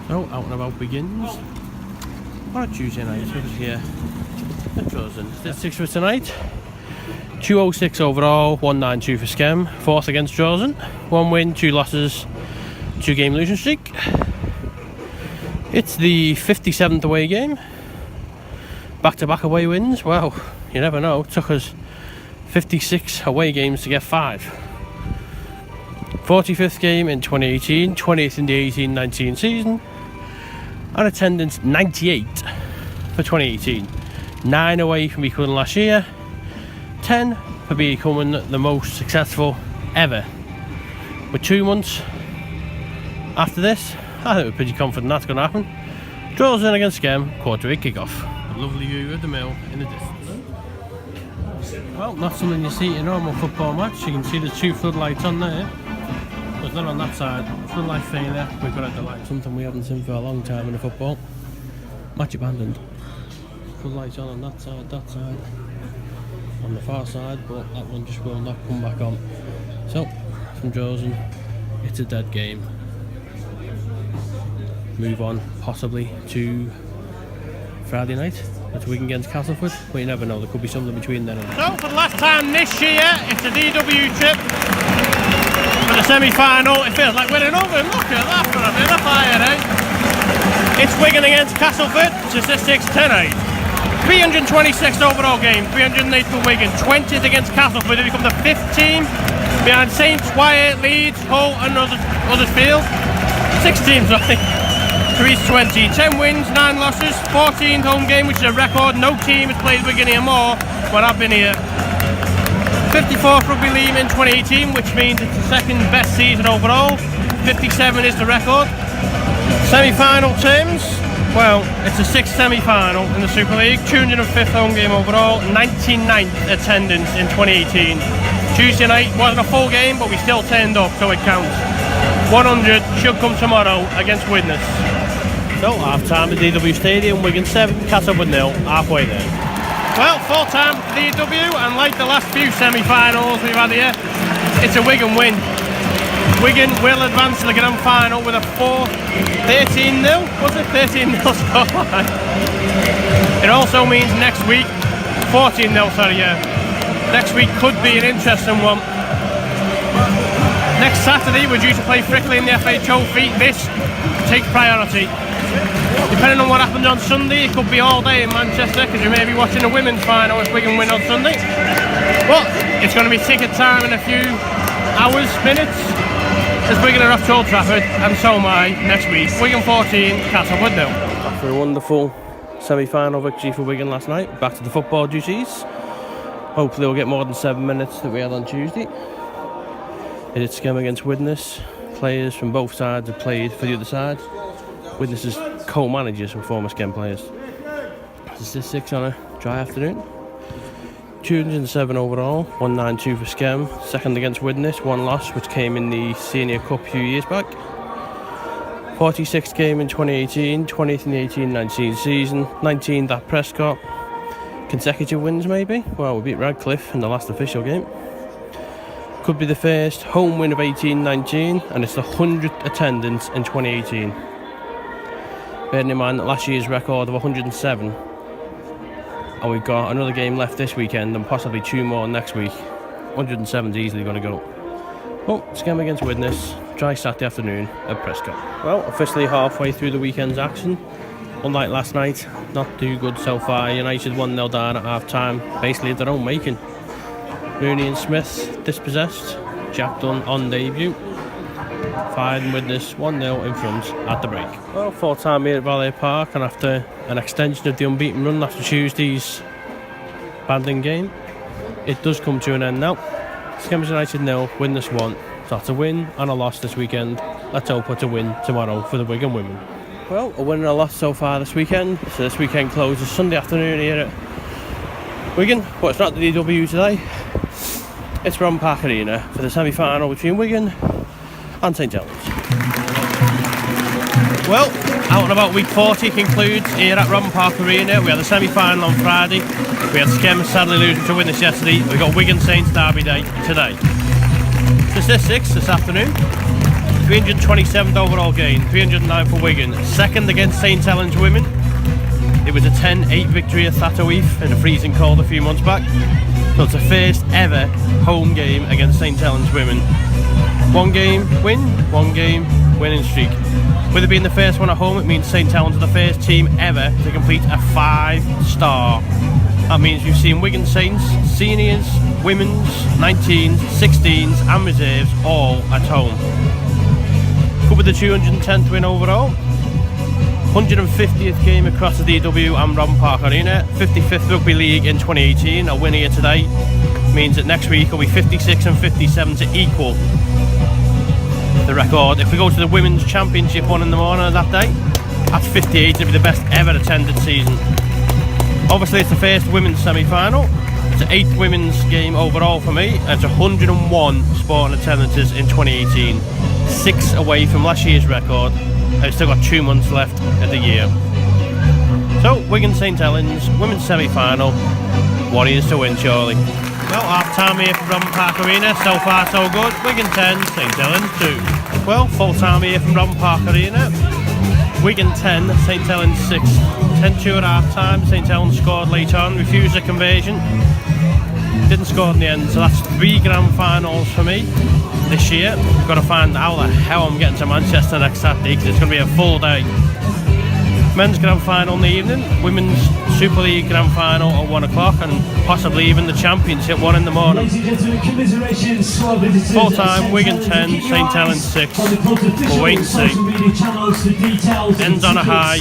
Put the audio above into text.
So, out and about begins on a Tuesday night. We're here at Droylsden. Statistics for tonight: 206 overall, 192 for Skem, 4th against Droylsden. 1 win, 2 losses, 2 game losing streak. It's the 57th away game. Back-to-back away wins. Well, you never know. It took us 56 away games to get 5. 45th game in 2018, 20th in the 18-19 season, and attendance 98 for 2018. 9 away from becoming last year, 10 for becoming the most successful ever. With 2 months after this, I think we're pretty confident that's going to happen. Droylsden against Skem, quarter-8 kick-off. A lovely view of the mill in the distance. Well, not something you see in a normal football match. You can see the 2 floodlights on there. There's none on that side. Floodlight failure. We've got at the light. Something we haven't seen for a long time in the football. Match abandoned. Floodlights on that side, on the far side, but that one just will not come back on. So, from Droylsden, it's a dead game. Move on, possibly, to Friday night. It's Wigan against Castleford, but you never know, there could be something between then and then. So, for the last time this year, it's a DW trip for the semi-final. It feels like winning over. Look at that for a bit of fire, eh? It's Wigan against Castleford, statistics 10-8. 326th overall game, 308 for Wigan, 20th against Castleford. They become the 5th team behind Saints, Wyatt, Leeds, Hull and Huddersfield. 6 teams, I think. 320, 10 wins, 9 losses, 14th home game, which is a record. No team has played Wigan here more when I've been here. 54th rugby league in 2018, which means it's the 2nd best season overall. 57 is the record. Semi-final terms, well, it's the 6th semi-final in the Super League. 205th home game overall, 99th attendance in 2018. Tuesday night wasn't a full game, but we still turned up, so it counts. 100 should come tomorrow against Widnes. So, half-time at DW Stadium, Wigan 7, Castleford 0, halfway there. Well, full time for DW, and like the last few semi-finals we've had here, it's a Wigan win. Wigan will advance to the grand final with a 13-0, was it? 13-0 scoreline. It also means next week, 14-0, sorry, yeah. Next week could be an interesting one. Next Saturday, we're due to play Frickley in the FA Trophy. This takes priority. Depending on what happens on Sunday, it could be all day in Manchester, because you may be watching the women's final if Wigan win on Sunday. But it's going to be ticket time in a few hours, minutes, as Wigan are off to Old Trafford, and so am I next week. Wigan 14, Castleford 0. After a wonderful semi-final victory for Wigan last night, back to the football duties. Hopefully we'll get more than 7 minutes that we had on Tuesday. It is Skem against Widnes. Players from both sides have played for the other side. Widnes is co-managers and former Skem players. Statistics on a dry afternoon: 207 overall, 192 for Skem. 2nd against Widnes, 1 loss, which came in the Senior Cup a few years back. 46th game in 2018, 20th in the 18-19 season, 19th at Prescott. Consecutive wins, maybe? Well, we beat Radcliffe in the last official game. Could be the first home win of 18-19, and it's the 100th attendance in 2018. Bearing in mind that last year's record of 107, and we've got another game left this weekend and possibly 2 more next week. 107 is easily going to go. Well, Skem against Widnes, dry Saturday afternoon at Prescott. Well, officially halfway through the weekend's action. Unlike last night, not too good so far. United 1-0 down at half-time, basically of their own making. Rooney and Smith dispossessed. Jack Dunn on debut. Fired and Widnes 1-0 in front at the break. Well, full time here at Valley Park, and after an extension of the unbeaten run after Tuesday's banding game, it does come to an end now. Skem United 0, Widnes 1. So that's a win and a loss this weekend. Let's hope it's a win tomorrow for the Wigan women. Well, a win and a loss so far this weekend. So this weekend closes Sunday afternoon here at Wigan, but it's not the DW today. It's Ron Park Arena for the semi-final between Wigan and St Helens. Well, out and about week 40 concludes here at Ron Park Arena. We had the semi-final on Friday. We had Skem sadly losing to Widnes yesterday. We got Wigan Saints Derby Day today. Statistics this afternoon: 327th overall gain, 309 for Wigan. Second against St Helens women. It was a 10-8 victory at StattoSi in a freezing cold a few months back. So it's the first ever home game against St Helens women. 1 game win, 1 game winning streak. With it being the first one at home, it means St Helens are the first team ever to complete a 5-star. That means we've seen Wigan Saints, seniors, women's, 19s, 16s and reserves all at home. Good with the 210th win overall. 150th game across the DW and Robin Park Arena. 55th Rugby League in 2018. A win here today means that next week will be 56 and 57 to equal the record. If we go to the Women's Championship one in the morning that day, that's 58. It'll be the best ever attended season. Obviously it's the first women's semi-final. It's the 8th women's game overall for me, and it's 101 sporting attendances in 2018. 6 away from last year's record. I've still got 2 months left of the year. So, Wigan St Helens, women's semi-final. Warriors to win, surely. Well, half-time here from Robin Park Arena. So far, so good. Wigan 10, St Helens 2. Well, full-time here from Robin Park Arena. Wigan 10, St Helens 6. 10-2 at half-time. St Helens scored late on, refused a conversion. Didn't score in the end, so that's 3 grand finals for me this year. I've got to find out how the hell I'm getting to Manchester next Saturday, because it's going to be a full day. Men's grand final in the evening, women's Super League grand final at 1 o'clock, and possibly even the championship 1 in the morning. Full time, Wigan 10, St Helens 6. We'll wait and see. Ends on a high.